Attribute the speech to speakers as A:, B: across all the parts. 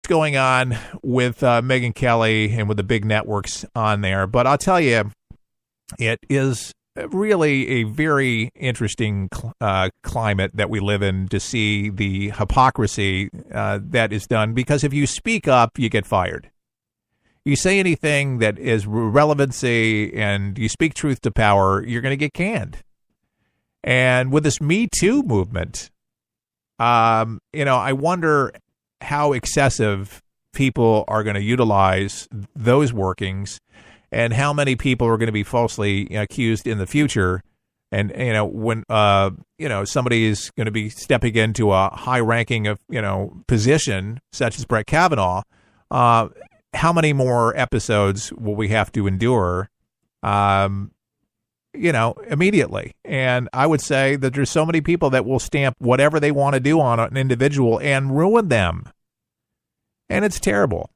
A: going on with Megyn Kelly and with the big networks on there. But I'll tell you, it is really a very interesting climate that we live in to see the hypocrisy that is done. Because if you speak up, you get fired. You say anything that is relevancy and you speak truth to power, you're going to get canned. And with this Me Too movement, I wonder how excessive people are going to utilize those workings and how many people are going to be falsely accused in the future. And, when, somebody is going to be stepping into a high ranking of, position such as Brett Kavanaugh, how many more episodes will we have to endure, immediately? And I would say that there's so many people that will stamp whatever they want to do on an individual and ruin them. And it's terrible.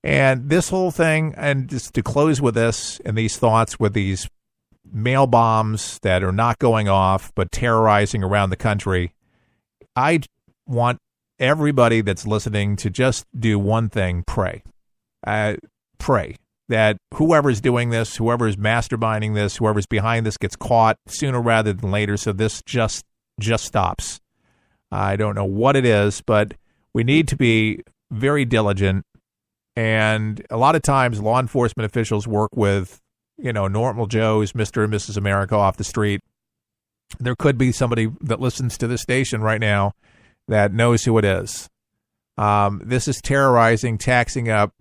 A: And this whole thing, and just to close with this and these thoughts with these mail bombs that are not going off but terrorizing around the country, I want everybody that's listening to just do one thing: pray. Pray that whoever's doing this, whoever's masterminding this, whoever's behind this gets caught sooner rather than later, so this just stops. I don't know what it is, but we need to be very diligent. And a lot of times law enforcement officials work with, normal Joes, Mr. and Mrs. America off the street. There could be somebody that listens to this station right now that knows who it is. This is terrorizing, taxing up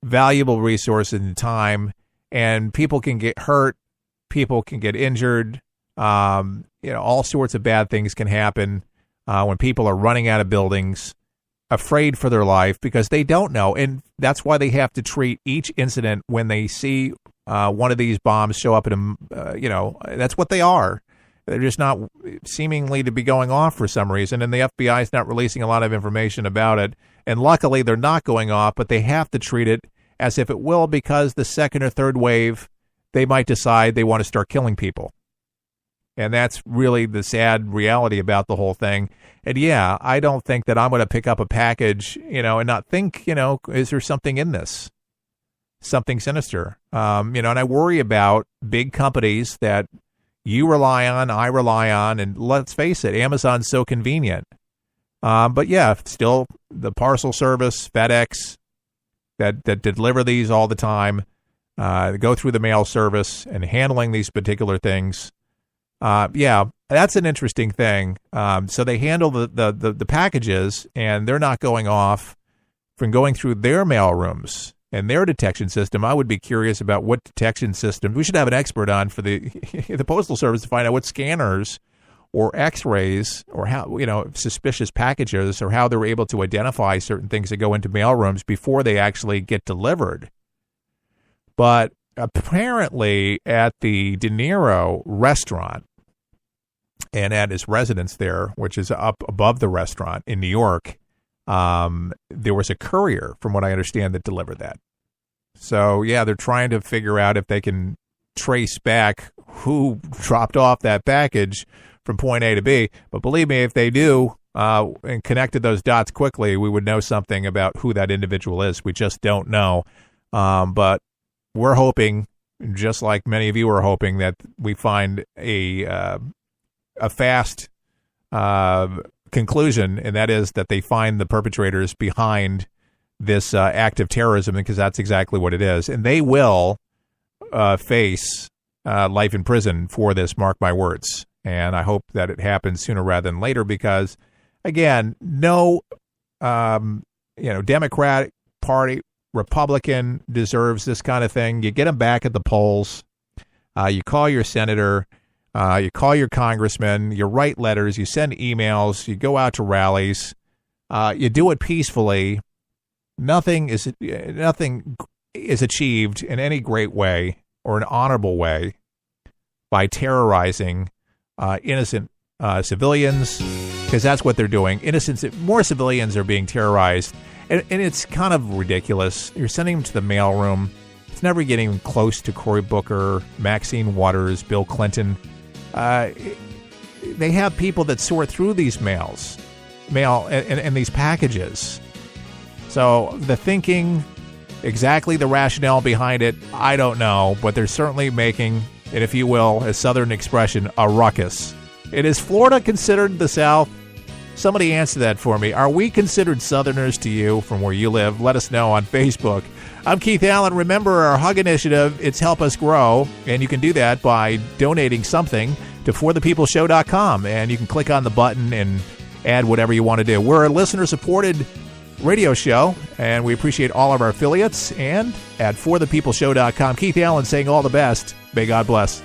A: valuable resources and time, and people can get hurt, people can get injured. All sorts of bad things can happen when people are running out of buildings, afraid for their life because they don't know. And that's why they have to treat each incident when they see one of these bombs show up in that's what they are. They're just not seemingly to be going off for some reason, and the FBI is not releasing a lot of information about it. And luckily, they're not going off, but they have to treat it as if it will, because the second or third wave, they might decide they want to start killing people. And that's really the sad reality about the whole thing. And yeah, I don't think that I'm going to pick up a package, and not think, is there something in this? Something sinister. And I worry about big companies that you rely on, I rely on, and let's face it, Amazon's so convenient. But yeah, still the parcel service, FedEx, that deliver these all the time, go through the mail service and handling these particular things. Yeah, that's an interesting thing. So they handle the packages, and they're not going off from going through their mail rooms and their detection system. I would be curious about what detection system. We should have an expert on for the Postal Service to find out what scanners or X-rays or how, suspicious packages, or how they're able to identify certain things that go into mail rooms before they actually get delivered. But apparently at the De Niro restaurant and at his residence there, which is up above the restaurant in New York, there was a courier, from what I understand, that delivered that. So, yeah, they're trying to figure out if they can trace back who dropped off that package from point A to B. But believe me, if they do and connected those dots quickly, we would know something about who that individual is. We just don't know. But we're hoping, just like many of you are hoping, that we find a fast conclusion, and that is that they find the perpetrators behind this act of terrorism, because that's exactly what it is. And they will face life in prison for this, mark my words. And I hope that it happens sooner rather than later, because, again, no Democratic Party, Republican deserves this kind of thing. You get them back at the polls. You call your senator. You call your congressman. You write letters. You send emails. You go out to rallies. You do it peacefully. Nothing is achieved in any great way or an honorable way by terrorizing innocent civilians, because that's what they're doing. More civilians are being terrorized, and it's kind of ridiculous. You're sending them to the mailroom. It's never getting close to Cory Booker, Maxine Waters, Bill Clinton. They have people that sort through these mail and these packages, So the thinking, exactly the rationale behind it, I don't know, but they're certainly making it, if you will, a Southern expression, a ruckus. Is Florida considered the South? Somebody answer that for me. Are we considered Southerners to you from where you live? Let us know on Facebook. I'm Keith Allen. Remember our Hug Initiative. It's Help Us Grow, and you can do that by donating something to forthepeopleshow.com, and you can click on the button and add whatever you want to do. We're a listener-supported radio show, and we appreciate all of our affiliates. And at forthepeopleshow.com, Keith Allen saying all the best. May God bless.